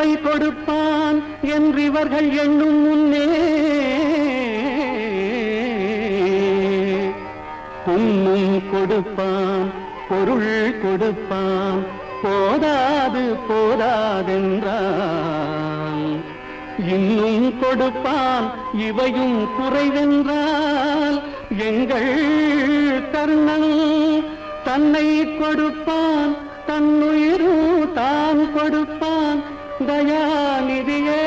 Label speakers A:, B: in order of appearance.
A: எவை கொடுப்பான் என்றிவர்கள் எண்ணும் முன்னே பொன்னும் கொடுப்பான், பொருள் கொடுப்பான், போதாது போதாதென்றான். இன்னும் கொடுப்பான், இவையும் குறைவென்றால் எங்கள் கர்ணன் தன்னை கொடுப்பான், தன்னுயிரும் தான் கொடுப்பான். தயாநிதியே